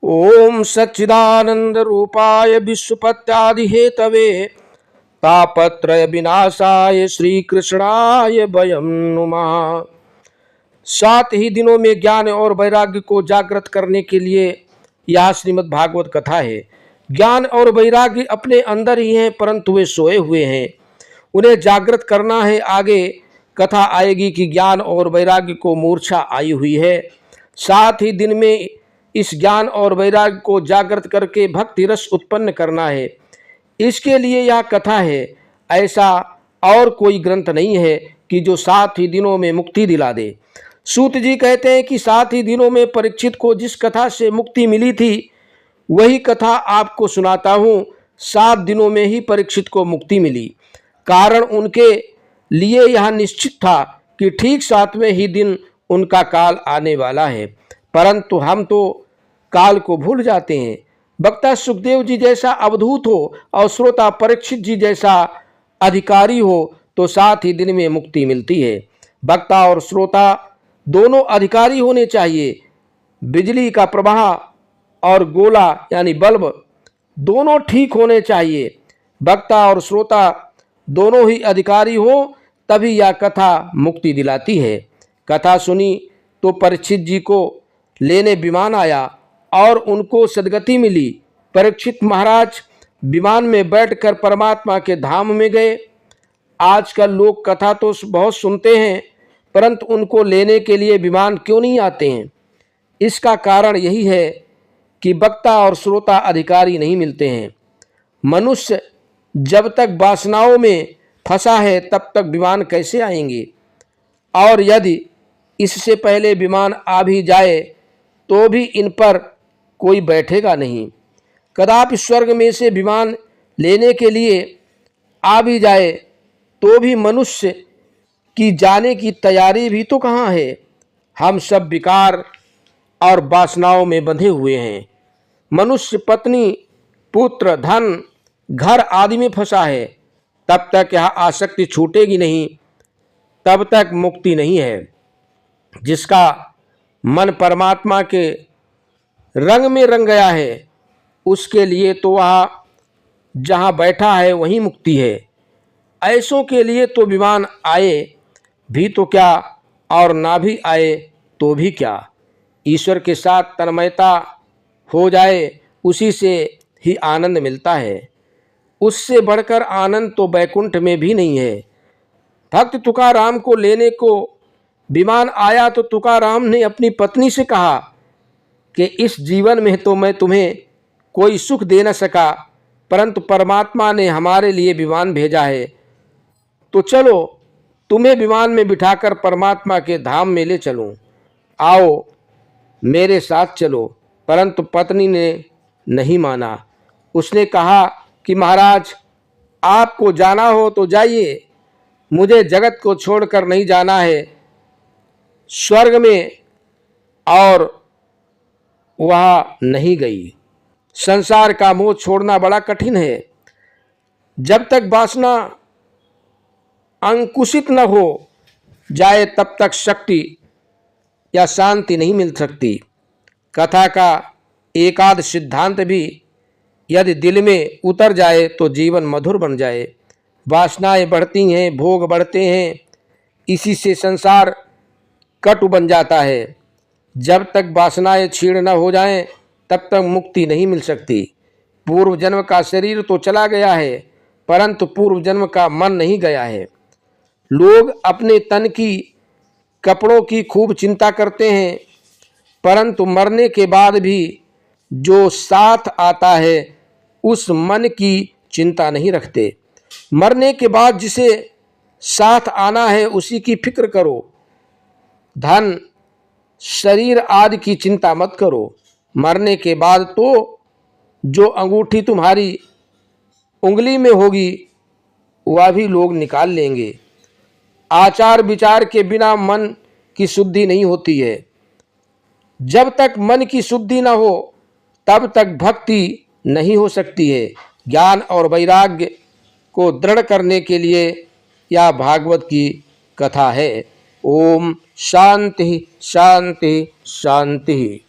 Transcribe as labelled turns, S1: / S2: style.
S1: ओम सच्चिदानंद रूपाय विश्वपत्यादि Hathaway तापत्रय विनाशाय श्री कृष्णाय वयं नुमः। 7 ही दिनों में ज्ञान और वैराग्य को जागृत करने के लिए यह श्रीमद् भागवत कथा है। ज्ञान और वैराग्य अपने अंदर ही हैं, परंतु वे सोए हुए हैं, उन्हें जागृत करना है। आगे कथा आएगी कि ज्ञान और वैराग्य को मूर्छा आई हुई है। 7 ही दिन में इस ज्ञान और वैराग्य को जागृत करके भक्ति रस उत्पन्न करना है, इसके लिए यह कथा है। ऐसा और कोई ग्रंथ नहीं है कि जो 7 ही दिनों में मुक्ति दिला दे। सूत जी कहते हैं कि 7 ही दिनों में परीक्षित को जिस कथा से मुक्ति मिली थी वही कथा आपको सुनाता हूँ। 7 दिनों में ही परीक्षित को मुक्ति मिली। कारण उनके लिए यह निश्चित था कि ठीक 7वें ही दिन उनका काल आने वाला है, परंतु हम तो काल को भूल जाते हैं। वक्ता सुखदेव जी जैसा अवधूत हो और श्रोता परीक्षित जी जैसा अधिकारी हो तो 7 ही दिन में मुक्ति मिलती है। वक्ता और श्रोता दोनों अधिकारी होने चाहिए। बिजली का प्रवाह और गोला यानी बल्ब दोनों ठीक होने चाहिए। वक्ता और श्रोता दोनों ही अधिकारी हो तभी यह कथा मुक्ति दिलाती है। कथा सुनी तो परीक्षित जी को लेने विमान आया और उनको सदगति मिली। परीक्षित महाराज विमान में बैठकर परमात्मा के धाम में गए। आजकल लोग कथा तो बहुत सुनते हैं, परंतु उनको लेने के लिए विमान क्यों नहीं आते हैं? इसका कारण यही है कि वक्ता और श्रोता अधिकारी नहीं मिलते हैं। मनुष्य जब तक वासनाओं में फंसा है तब तक विमान कैसे आएंगे? और यदि इससे पहले विमान आ भी जाए तो भी इन पर कोई बैठेगा नहीं। कदापि स्वर्ग में से विमान लेने के लिए आ भी जाए तो भी मनुष्य की जाने की तैयारी भी तो कहाँ है। हम सब विकार और वासनाओं में बंधे हुए हैं। मनुष्य पत्नी, पुत्र, धन, घर आदि में फंसा है। तब तक यह आसक्ति छूटेगी नहीं, तब तक मुक्ति नहीं है। जिसका मन परमात्मा के रंग में रंग गया है उसके लिए तो वह जहाँ बैठा है वहीं मुक्ति है। ऐसों के लिए तो विमान आए भी तो क्या और ना भी आए तो भी क्या। ईश्वर के साथ तन्मयता हो जाए उसी से ही आनंद मिलता है। उससे बढ़कर आनंद तो बैकुंठ में भी नहीं है। भक्त तुकाराम को लेने को विमान आया तो तुकाराम ने अपनी पत्नी से कहा कि इस जीवन में तो मैं तुम्हें कोई सुख दे न सका, परंतु परमात्मा ने हमारे लिए विमान भेजा है, तो चलो तुम्हें विमान में बिठाकर परमात्मा के धाम में ले चलूं। आओ मेरे साथ चलो। परंतु पत्नी ने नहीं माना। उसने कहा कि महाराज आपको जाना हो तो जाइए, मुझे जगत को छोड़कर नहीं जाना है स्वर्ग में। और वह नहीं गई। संसार का मोह छोड़ना बड़ा कठिन है। जब तक वासना अंकुशित न हो जाए तब तक शक्ति या शांति नहीं मिल सकती। कथा का एकाध सिद्धांत भी यदि दिल में उतर जाए तो जीवन मधुर बन जाए। वासनाएं बढ़ती हैं, भोग बढ़ते हैं, इसी से संसार कटु बन जाता है। जब तक वासनाएं क्षीण न हो जाएं तब तक मुक्ति नहीं मिल सकती। पूर्व जन्म का शरीर तो चला गया है, परंतु पूर्व जन्म का मन नहीं गया है। लोग अपने तन की, कपड़ों की खूब चिंता करते हैं, परंतु मरने के बाद भी जो साथ आता है उस मन की चिंता नहीं रखते। मरने के बाद जिसे साथ आना है उसी की फिक्र करो। धन, शरीर आदि की चिंता मत करो। मरने के बाद तो जो अंगूठी तुम्हारी उंगली में होगी वह भी लोग निकाल लेंगे। आचार विचार के बिना मन की शुद्धि नहीं होती है। जब तक मन की शुद्धि न हो तब तक भक्ति नहीं हो सकती है। ज्ञान और वैराग्य को दृढ़ करने के लिए यह भागवत की कथा है। ओम शांति शांति शांति।